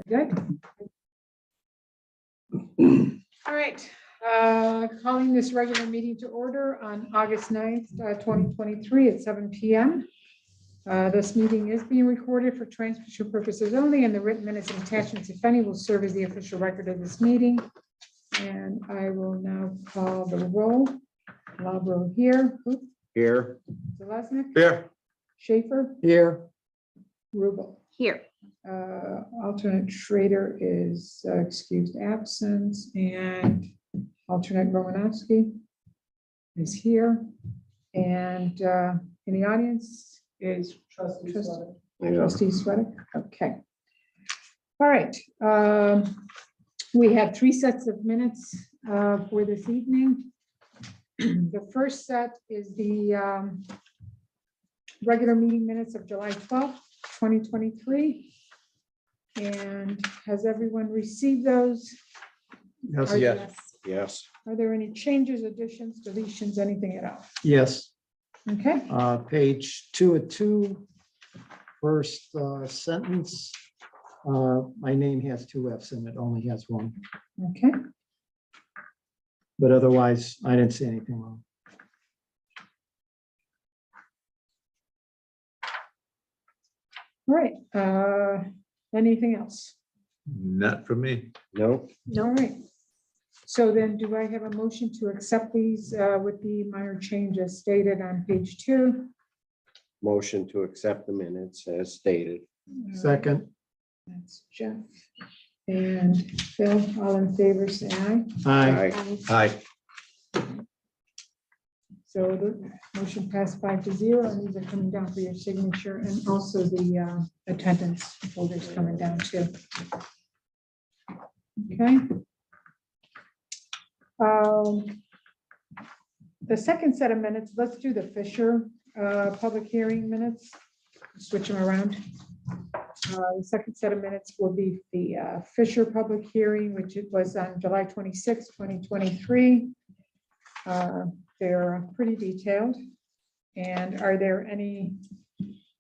Good. All right, calling this regular meeting to order on August 9th, 2023 at 7 p.m. This meeting is being recorded for transmission purposes only, and the written minutes and attachments, if any, will serve as the official record of this meeting. And I will now call the roll. Labro here. Here. Zelaznik. Here. Schaefer. Here. Rubel. Here. Alternate Schrader is excused absence, and alternate Romanowski is here. And in the audience is Trustee Sweattick. Okay. All right. We have 3 sets of minutes for this evening. The first set is the regular meeting minutes of July 12th, 2023. And has everyone received those? Yes. Are- Yes. Are there any changes, additions, deletions, anything at all? Yes, Okay, page 2 of 2, first sentence. My name has 2 F's and it only has 1, okay. but otherwise I didn't see anything wrong. All right. Anything else? Not for me. No. All right. So then do I have a motion to accept these with the minor changes stated on page 2? Motion to accept the minutes as stated. Second, That's Jeff. And Phil, all in favor, say aye. aye. Aye. So the motion passed 5-0, and these are coming down for your signature, and also the attendance folders coming down too. Okay. The second set of minutes, let's do the Fisher public hearing minutes, switch them around. The second set of minutes will be the Fisher public hearing, which it was on July 26, 2023. They're pretty detailed. And are there any,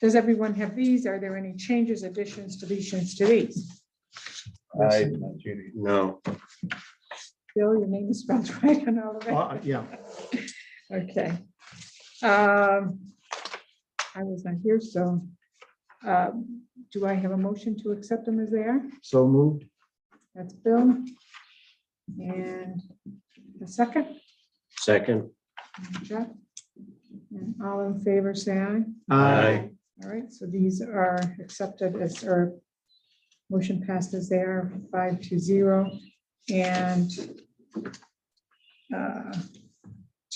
does everyone have these? Are there any changes, additions, deletions to these? No. Bill, your name is spelled right on all of it. Yeah, Okay. I was not here, so do I have a motion to accept them as they are? so moved. That's Bill. And the second, Second. Jeff. And all in favor, say aye. Aye. All right, so these are accepted as, or motion passed as they are, 5-0. And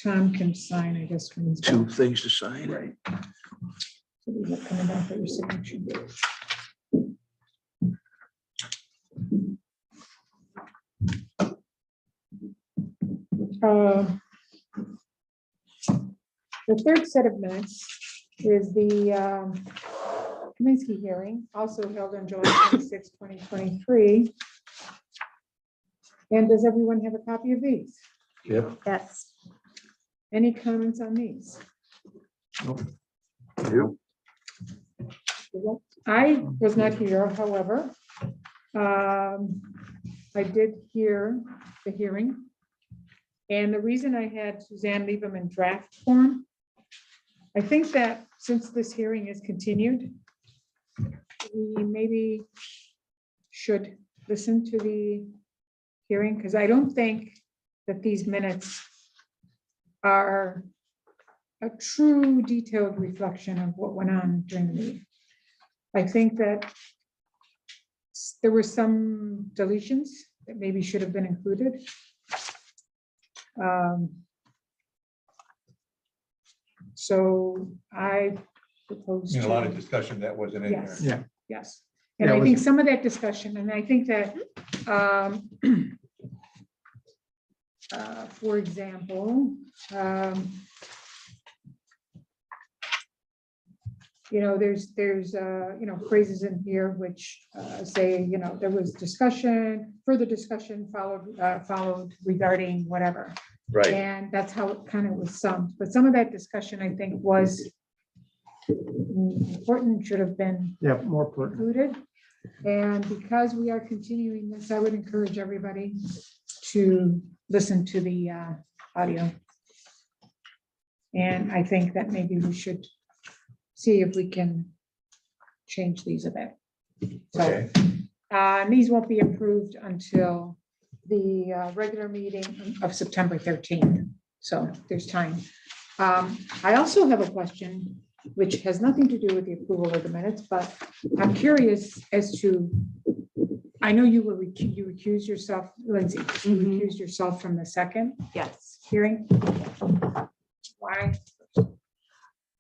Tom can sign, I guess, when he's done. 2 things to sign. Right. So these are coming down for your signature. The third set of minutes is the Kaminsky hearing, also held on July 26, 2023. And does everyone have a copy of these? Yep. Yes. Any comments on these? You. I was not here, however. I did hear the hearing. And the reason I had Suzanne leave them in draft form, I think that since this hearing is continued, we maybe should listen to the hearing, because I don't think that these minutes are a true detailed reflection of what went on during the meeting. I think that there were some deletions that maybe should have been included. So I propose. A lot of to- discussion that wasn't in there. Yes. Yeah. Yes, and Yeah, I it think was- some of that discussion, and I think that, for example, there's phrases in here which say, there was discussion, further discussion followed regarding whatever. Right. And that's how it kind of was summed. But some of that discussion, I think, was important, should have been Yeah, more pertinent. included. And because we are continuing this, I would encourage everybody to listen to the audio. And I think that maybe we should see if we can change these a bit. So, Okay. these won't be approved until the regular meeting of September 13th. So there's time. I also have a question, which has nothing to do with the approval of the minutes, but I'm curious as to, I know you were, you recused yourself, Lindsay, you Mhm. recused yourself from the second Yes. hearing. Why?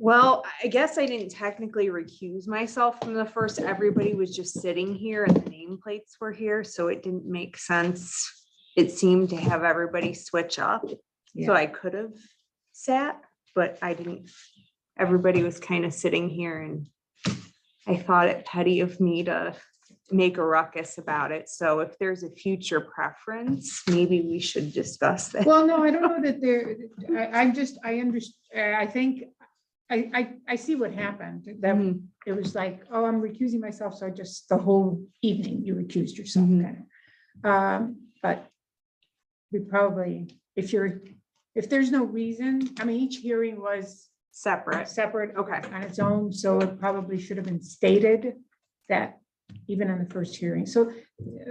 Well, I guess I didn't technically recuse myself from the first. Everybody was just sitting here and the nameplates were here, so it didn't make sense. It seemed to have everybody switch up. Yeah. So I could have sat, but I didn't. Everybody was kind of sitting here and I thought it petty of me to make a ruckus about it. So if there's a future preference, maybe we should discuss that. Well, no, I don't know that there, I understand, I think, I see what happened, that Mhm. it was like, oh, I'm recusing myself, so I just, the whole evening you recused yourself. Mhm. But we probably, if there's no reason, I mean, each hearing was Separate. separate. Okay. On its own, so it probably should have been stated that even on the first hearing, so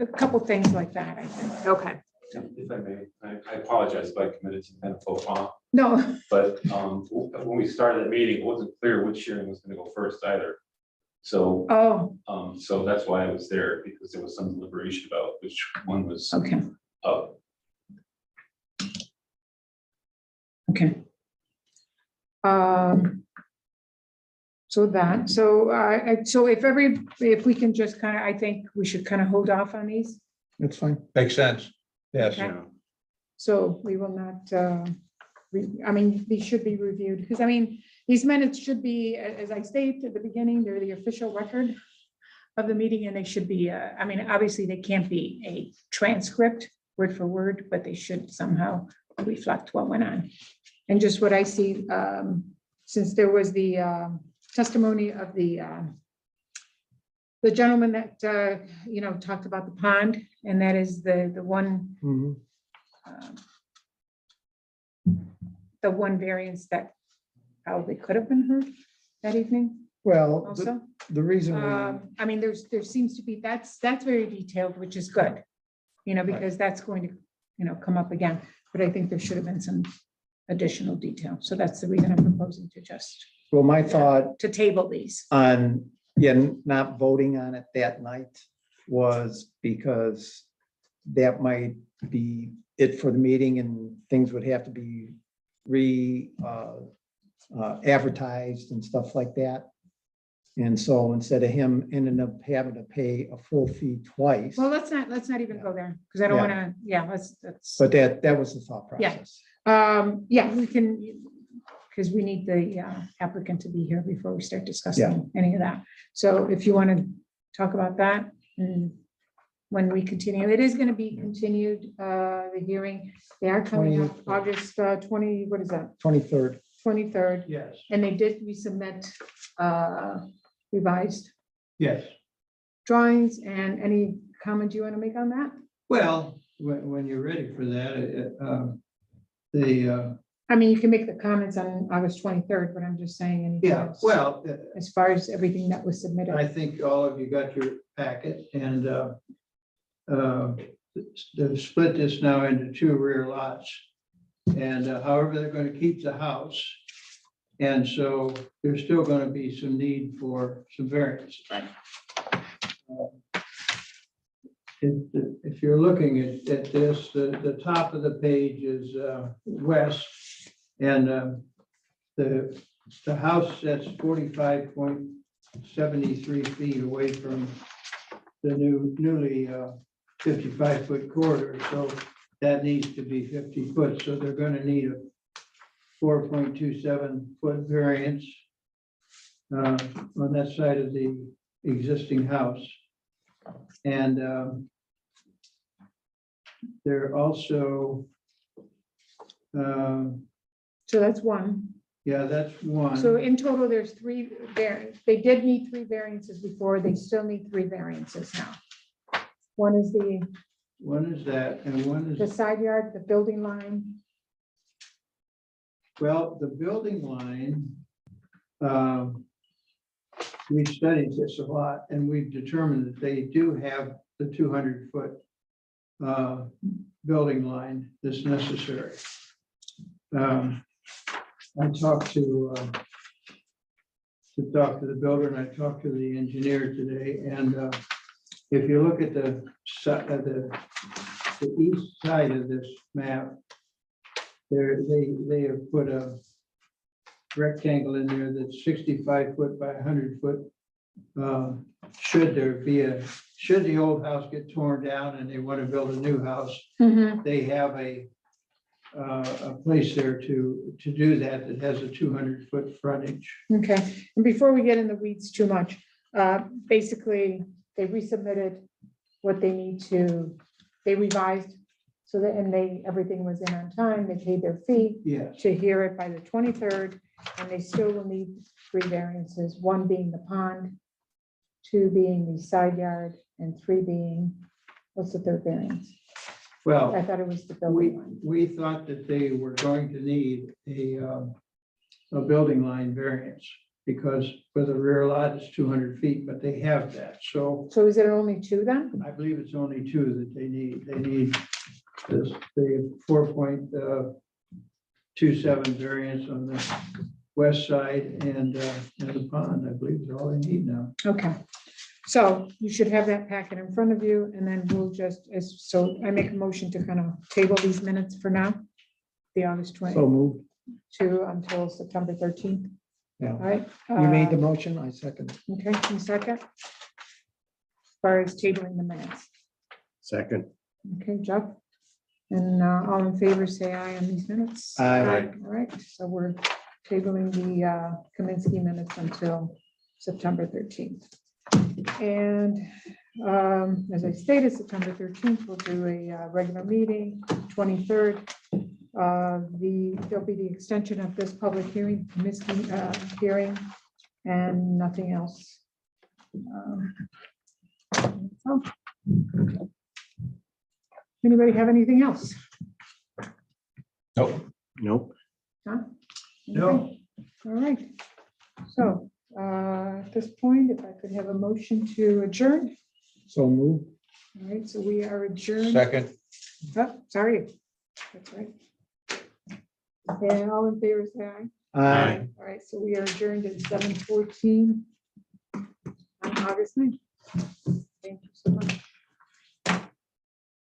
a couple things like that, I think. Okay. If I may, I apologize if I committed some kind of faux pas, No, but when we started the meeting, it wasn't clear which hearing was gonna go first either. So, oh, that's why I was there, because there was some deliberation about which one was okay, up. okay. So if we can just kind of, I think we should kind of hold off on these. That's fine. Makes sense. Yes. Okay. So we will not, I mean, these should be reviewed, because I mean, these minutes should be, as I stated at the beginning, they're the official record of the meeting, and they should be, I mean, obviously, they can't be a transcript word for word, but they should somehow reflect what went on. And just what I see, since there was the testimony of the gentleman that, talked about the pond, and that is the one, Mhm. the one variance that probably could have been heard that evening Well, also. the reason I mean, there seems to be, that's very detailed, which is good, because that's going to, come up again. But I think there should have been some additional detail. So that's the reason I'm proposing to just, well, my thought to table these. on, not voting on it that night was because that might be it for the meeting and things would have to be advertised and stuff like that. And so instead of him ending up having to pay a full fee twice, Well, let's not even go there, because I don't want to, that's. but that was the thought Yeah. process. We can, because we need the applicant to be here before we start discussing any of that. So if you want to talk about that, and when we continue, it is going to be continued, the hearing. They are coming up August 20, what is that? 23rd. 23rd, Yes, and they did resubmit revised yes. drawings. And any comment you want to make on that? Well, when you're ready for that, I mean, you can make the comments on August 23rd, but I'm just saying. yeah, well, As far as everything that was submitted. I think all of you got your packet and they've split this now into two rear lots. And however, they're going to keep the house. And so there's still going to be some need for some variance. If you're looking at this, the top of the page is west. And the house that's 45.73 feet away from the newly 55-foot corridor. So that needs to be 50 foot. So they're going to need a 4.27 foot variance on that side of the existing house. And they're also, So that's one. Yeah, that's one. So in total, there's three they did need three variances before, they still need three variances now. One is One is that, and one the is, side yard, the building line. well, the building line. We studied this a lot and we've determined that they do have the 200-foot building line that's necessary. I talked to the builder and I talked to the engineer today, and if you look at the east side of this map, they have put a rectangle in there that's 65 foot by 100 foot. Should the old house get torn down and they want to build a new house, they have a place there to do that has a 200-foot frontage. Okay, and before we get in the weeds too much, basically, they resubmitted what they need to, they revised, so that, and everything was in on time, they paid their fee Yes, to hear it by the 23rd, and they still will need three variances, one being the pond, two being the side yard, and three being, what's the third variance? I well, thought it was the building line. we thought that they were going to need a building line variance because for the rear lot, it's 200 feet, but they have that. So So is it only two then? I believe it's only two that they need. They need this, the 4.27 variance on the west side and the pond. I believe is all they need now. Okay, so you should have that packet in front of you, and then we'll so I make a motion to kind of table these minutes for now, the August 20 So moved. to until September 13th, Yeah. all right? You made the motion, I second. Okay, in second. As far as tabling the minutes, second. okay, Jeff? And all in favor, say aye on these minutes. Aye. All right, so we're tabling the Kaminsky minutes until September 13th. And as I stated, September 13th, we'll do a regular meeting, 23rd. There'll be the extension of this public hearing, Kaminsky hearing, and nothing else. So, anybody have anything else? Nope. Nope. Huh? No. Okay. All right. So at this point, if I could have a motion to adjourn. So moved. All right, so we are adjourned. Second. Oh, sorry. That's right. And all in favor, say aye. Aye. All right, so we are adjourned at 7:14 on August 9th. Thank you so much.